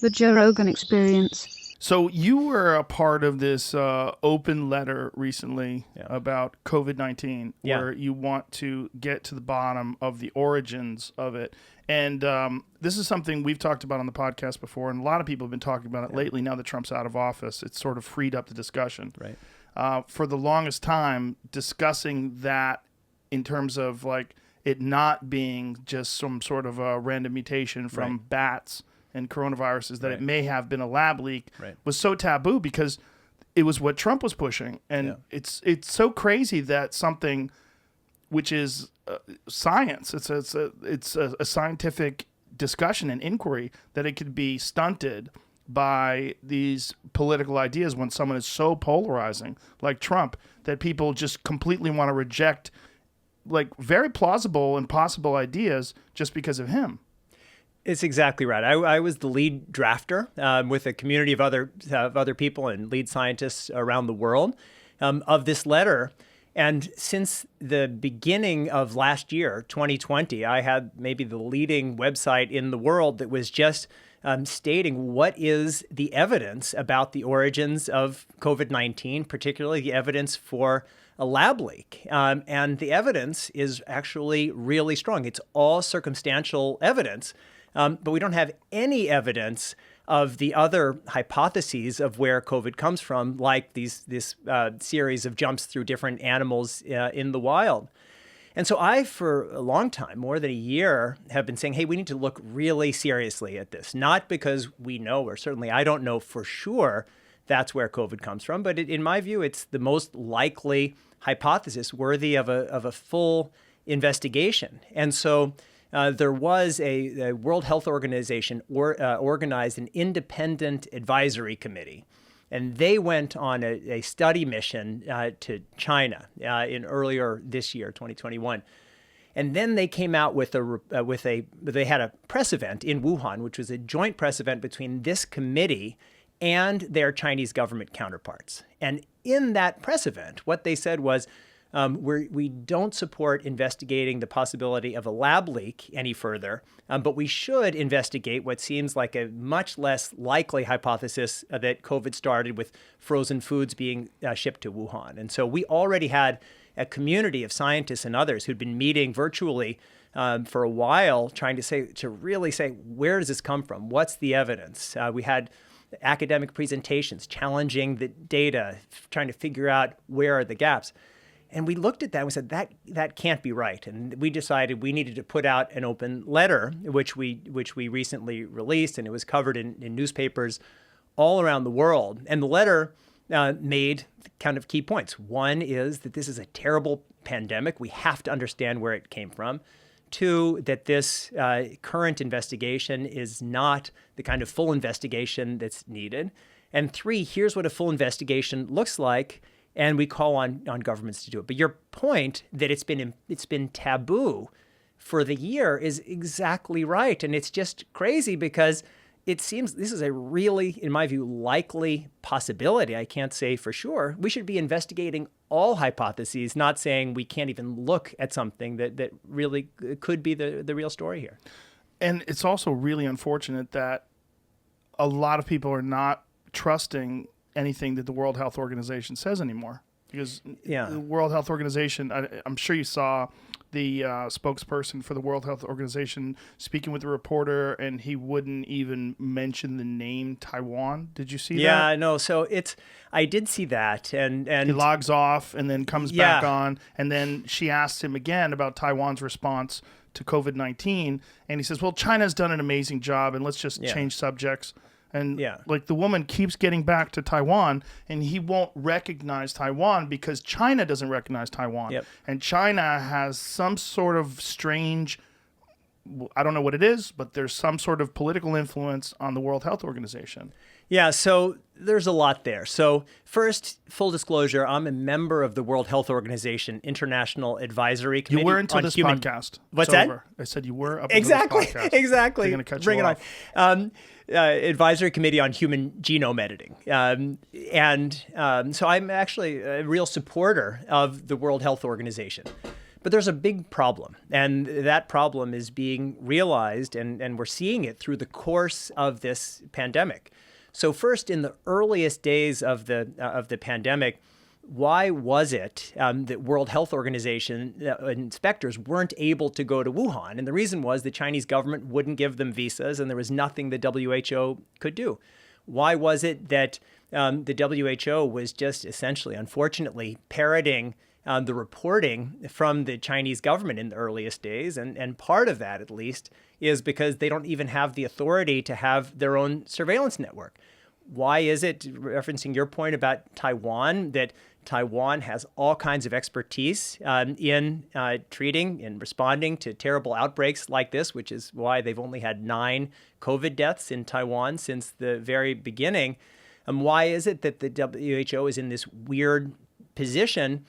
The Joe Rogan Experience. So you were a part of this open letter recently about COVID-19, where you want to get to the bottom of the origins of it. And this is something we've talked about on the podcast before, and a lot of people have been talking about it lately. Now that Trump's out of office, it's sort of freed up the discussion. Right. For the longest time, discussing that in terms of like it not being just some sort of a random mutation from bats and coronaviruses, that it may have been a lab leak, was so taboo because it was what Trump was pushing. And it's so crazy that something which is science, it's a scientific discussion and inquiry, that it could be stunted by these political ideas when someone is so polarizing like Trump that people just completely want to reject like very plausible and possible ideas just because of him. It's exactly right. I was the lead drafter with a community of other people and lead scientists around the world of this letter. And since the beginning of last year, 2020, I had maybe the leading website in the world that was just stating what is the evidence about the origins of COVID-19, particularly the evidence for a lab leak. And the evidence is actually really strong. It's all circumstantial evidence. But we don't have any evidence of the other hypotheses of where COVID comes from, like this series of jumps through different animals in the wild. And so I, for a long time, more than a year, have been saying, hey, we need to look really seriously at this. Not because we know, or certainly I don't know for sure that's where COVID comes from, but in my view, it's the most likely hypothesis worthy of a full investigation. And so there was a World Health Organization organized an independent advisory committee, and they went on a study mission to China in earlier this year, 2021. And then they came out with they had a press event in Wuhan, which was a joint press event between this committee and their Chinese government counterparts. And in that press event, what they said was, we don't support investigating the possibility of a lab leak any further, but we should investigate what seems like a much less likely hypothesis that COVID started with frozen foods being shipped to Wuhan. And so we already had a community of scientists and others who'd been meeting virtually for a while, trying to really say, where does this come from? What's the evidence? We had academic presentations challenging the data, trying to figure out where are the gaps. And we looked at that and we said, that can't be right. And we decided we needed to put out an open letter, which we recently released, and it was covered in newspapers all around the world. And the letter made kind of key points. One is that this is a terrible pandemic. We have to understand where it came from. Two, that this current investigation is not the kind of full investigation that's needed. And three, here's what a full investigation looks like. And we call on governments to do it. But your point that it's been taboo for the year is exactly right. And it's just crazy because it seems this is a really, in my view, likely possibility. I can't say for sure. We should be investigating all hypotheses, not saying we can't even look at something that really could be the real story here. And it's also really unfortunate that a lot of people are not trusting anything that the World Health Organization says anymore. Because the World Health Organization, I'm sure you saw the spokesperson for the World Health Organization speaking with the reporter, and he wouldn't even mention the name Taiwan. Did you see that? Yeah, no. So I did see that, and he logs off and then comes back on, and then she asks him again about Taiwan's response to COVID-19, and he says, "Well, China's done an amazing job, and let's just change subjects." And like the woman keeps getting back to Taiwan, and he won't recognize Taiwan because China doesn't recognize Taiwan. Yep. And China has some sort of strange, I don't know what it is, but there's some sort of political influence on the World Health Organization. Yeah, so there's a lot there. So first, full disclosure, I'm a member of the World Health Organization International Advisory Committee. You were until this podcast. What's it's that? Over. I said you were up until this podcast. Exactly. They're going to cut Bring you it off. on. Advisory Committee on Human Genome Editing. So I'm actually a real supporter of the World Health Organization. But there's a big problem, and that problem is being realized, and we're seeing it through the course of this pandemic. So first, in the earliest days of the pandemic, why was it that World Health Organization inspectors weren't able to go to Wuhan? And the reason was the Chinese government wouldn't give them visas, and there was nothing the WHO could do. Why was it that the WHO was just essentially, unfortunately, parroting the reporting from the Chinese government in the earliest days? And part of that, at least, is because they don't even have the authority to have their own surveillance network. Why is it, referencing your point about Taiwan, that Taiwan has all kinds of expertise in treating and responding to terrible outbreaks like this, which is why they've only had 9 COVID deaths in Taiwan since the very beginning? Why is it that the WHO is in this weird position?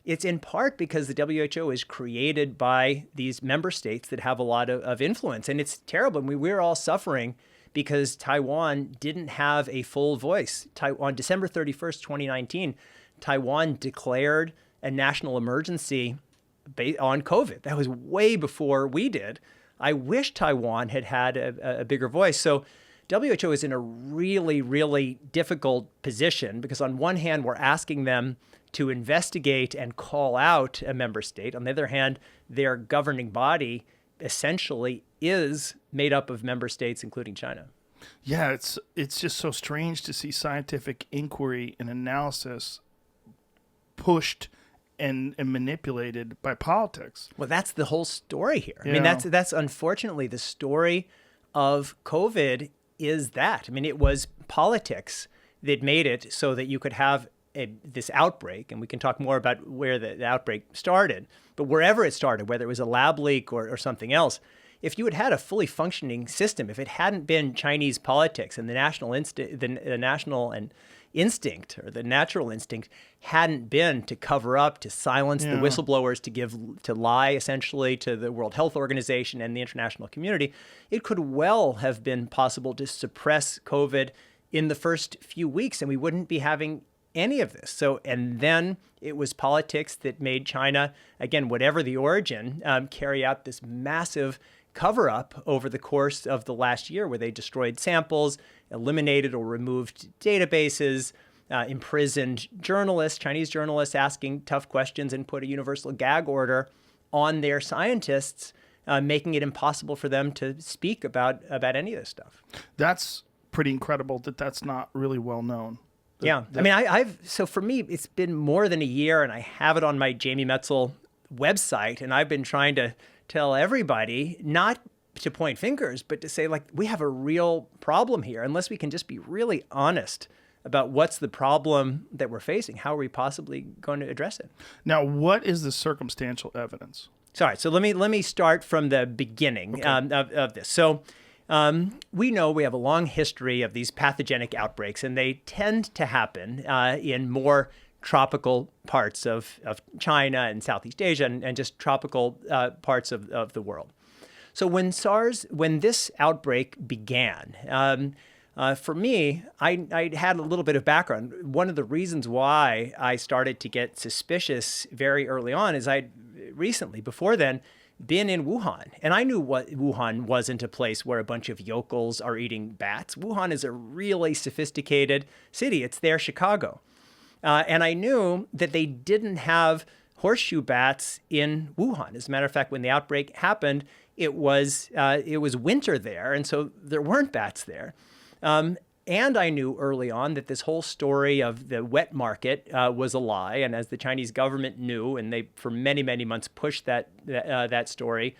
It's in part because the WHO is created by these member states that have a lot of influence. And it's terrible. I mean, we're all suffering because Taiwan didn't have a full voice. On December 31st, 2019, Taiwan declared a national emergency on COVID. That was way before we did. I wish Taiwan had had a bigger voice. So WHO is in a really, really difficult position because on one hand, we're asking them to investigate and call out a member state. On the other hand, their governing body essentially is made up of member states, including China. Yeah, it's just so strange to see scientific inquiry and analysis pushed and manipulated by politics. Well, that's the whole story here. Yeah. I mean, that's unfortunately the story of COVID is that. I mean, it was politics that made it so that you could have this outbreak, and we can talk more about where the outbreak started, but wherever it started, whether it was a lab leak or something else, if you had had a fully functioning system, if it hadn't been Chinese politics and the national instinct or the natural instinct hadn't been to cover up, to silence the whistleblowers, to lie essentially to the World Health Organization and the international community, it could well have been possible to suppress COVID in the first few weeks, and we wouldn't be having any of this. So, and then it was politics that made China, again, whatever the origin, carry out this massive cover-up over the course of the last year where they destroyed samples, eliminated or removed databases, imprisoned journalists, Chinese journalists asking tough questions, and put a universal gag order on their scientists, making it impossible for them to speak about any of this stuff. That's pretty incredible that's not really well known. I mean, so for me, it's been more than a year, and I have it on my Jamie Metzl website, and I've been trying to tell everybody not to point fingers, but to say, like, we have a real problem here. Unless we can just be really honest about what's the problem that we're facing, how are we possibly going to address it? Now, what is the circumstantial evidence? Sorry, so let me start from the beginning of this. So we know we have a long history of these pathogenic outbreaks, and they tend to happen in more tropical parts of China and Southeast Asia and just tropical parts of the world. So when this outbreak began, for me, I had a little bit of background. One of the reasons why I started to get suspicious very early on is I'd recently, before then, been in Wuhan. And I knew what Wuhan wasn't a place where a bunch of yokels are eating bats. Wuhan is a really sophisticated city. It's their Chicago. And I knew that they didn't have horseshoe bats in Wuhan. As a matter of fact, when the outbreak happened, it was winter there, and so there weren't bats there. And I knew early on that this whole story of the wet market was a lie. And as the Chinese government knew, and they for many, many months pushed that story,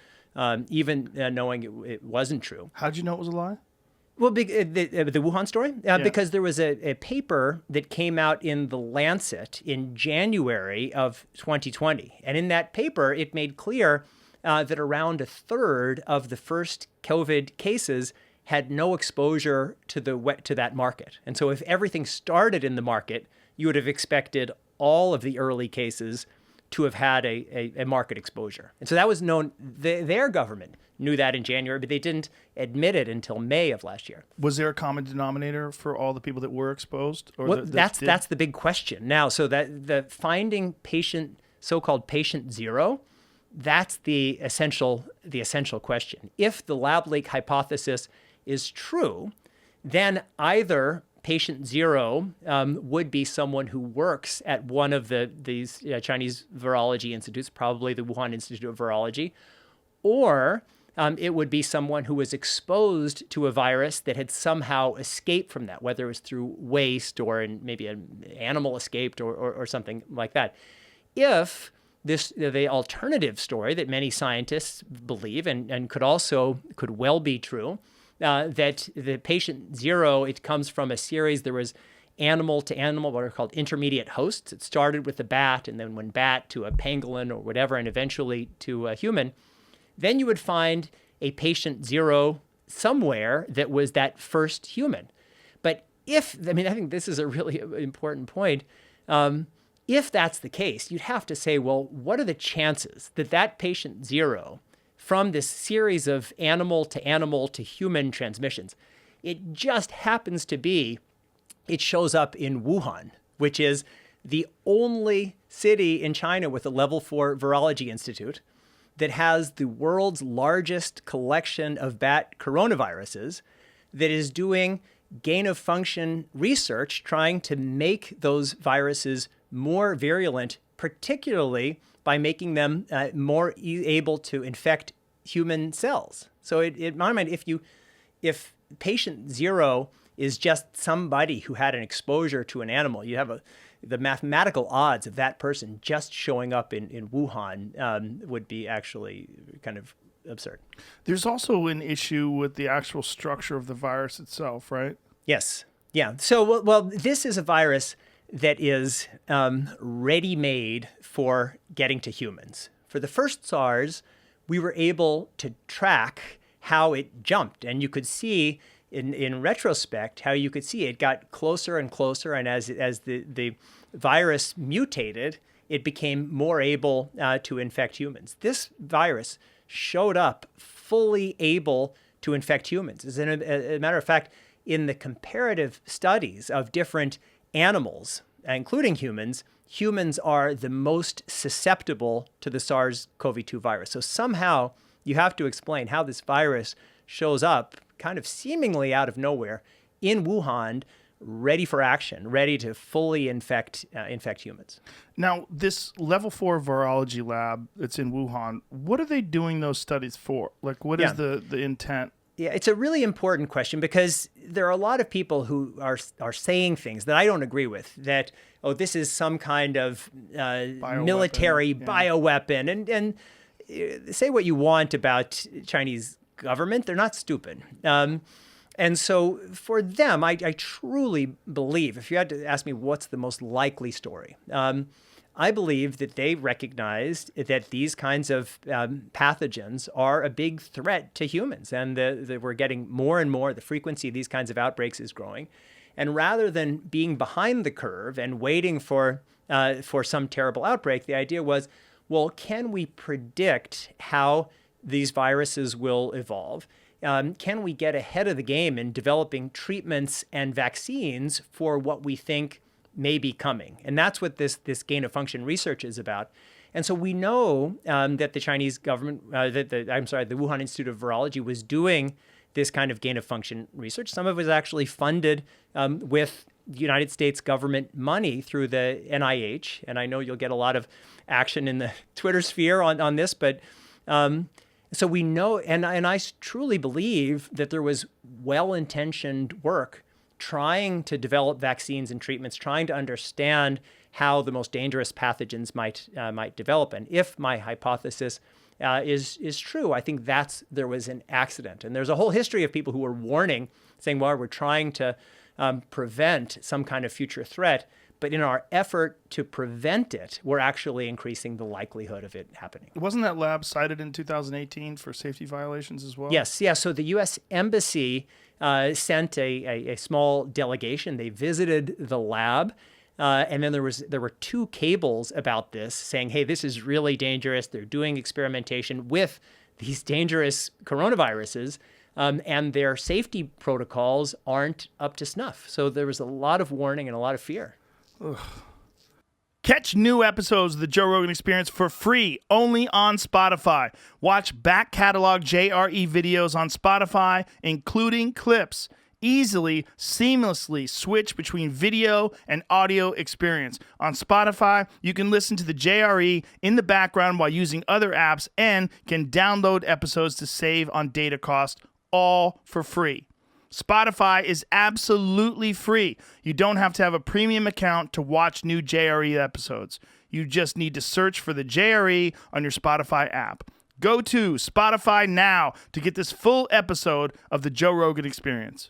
even knowing it wasn't true. How'd you know it was a lie? Well, the Wuhan story? Because there was a paper that came out in The Lancet in January of 2020. And in that paper, it made clear that around a third of the first COVID cases had no exposure to that market. And so if everything started in the market, you would have expected all of the early cases to have had a market exposure. And so that was known. Their government knew that in January, but they didn't admit it until May of last year. Was there a common denominator for all the people that were exposed? Or well, that's the big question now. So that the finding so-called patient zero that's the essential question. If the lab leak hypothesis is true, then either patient zero would be someone who works at one of these Chinese virology institutes, probably the Wuhan Institute of Virology, or it would be someone who was exposed to a virus that had somehow escaped from that, whether it was through waste or maybe an animal escaped or something like that. If the alternative story that many scientists believe and could well be true, that the patient zero, it comes from a series, there was animal to animal, what are called intermediate hosts. It started with a bat and then went bat to a pangolin or whatever, and eventually to a human. Then you would find a patient zero somewhere that was that first human. But I think this is a really important point. If that's the case, you'd have to say, well, what are the chances that patient zero, from this series of animal to human transmissions, it just happens to be, it shows up in Wuhan, which is the only city in China with a level 4 virology institute that has the world's largest collection of bat coronaviruses, that is doing gain-of-function research trying to make those viruses more virulent, particularly by making them more able to infect human cells. So in my mind, if patient zero is just somebody who had an exposure to an animal, you have the mathematical odds of that person just showing up in Wuhan would be actually kind of absurd. There's also an issue with the actual structure of the virus itself, right? Yes. Yeah. So, well, this is a virus that is ready-made for getting to humans. For the first SARS, we were able to track how it jumped. And you could see in retrospect how you could see it got closer and closer. And as the virus mutated, it became more able to infect humans. This virus showed up fully able to infect humans. As a matter of fact, in the comparative studies of different animals, including humans, humans are the most susceptible to the SARS-CoV-2 virus. So somehow you have to explain how this virus shows up kind of seemingly out of nowhere in Wuhan, ready for action, ready to fully infect humans. Now, this level 4 virology lab that's in Wuhan, what are they doing those studies for? Like, what is the intent? Yeah, it's a really important question because there are a lot of people who are saying things that I don't agree with, that, oh, this is some kind of military bioweapon. And say what you want about Chinese government, they're not stupid. And so for them, I truly believe, if you had to ask me what's the most likely story, I believe that they recognized that these kinds of pathogens are a big threat to humans, and that we're getting more and more, the frequency of these kinds of outbreaks is growing. And rather than being behind the curve and waiting for some terrible outbreak, the idea was, well, can we predict how these viruses will evolve? Can we get ahead of the game in developing treatments and vaccines for what we think may be coming? And that's what this gain-of-function research is about. And so we know that the Chinese government, the Wuhan Institute of Virology was doing this kind of gain-of-function research. Some of it was actually funded with United States government money through the NIH. And I know you'll get a lot of action in the Twitter sphere on this, but so we know, and I truly believe that there was well-intentioned work trying to develop vaccines and treatments, trying to understand how the most dangerous pathogens might develop. And if my hypothesis is true, I think there was an accident. And there's a whole history of people who were warning, saying, well, we're trying to prevent some kind of future threat. But in our effort to prevent it, we're actually increasing the likelihood of it happening. Wasn't that lab cited in 2018 for safety violations as well? Yes. Yeah. So the U.S. Embassy sent a small delegation. They visited the lab. And then there were 2 cables about this saying, hey, this is really dangerous. They're doing experimentation with these dangerous coronaviruses. And their safety protocols aren't up to snuff. So there was a lot of warning and a lot of fear. Ugh. Catch new episodes of The Joe Rogan Experience for free only on Spotify. Watch back catalog JRE videos on Spotify, including clips. Easily, seamlessly switch between video and audio experience. On Spotify, you can listen to the JRE in the background while using other apps and can download episodes to save on data cost, all for free. Spotify is absolutely free. You don't have to have a premium account to watch new JRE episodes. You just need to search for the JRE on your Spotify app. Go to Spotify now to get this full episode of The Joe Rogan Experience.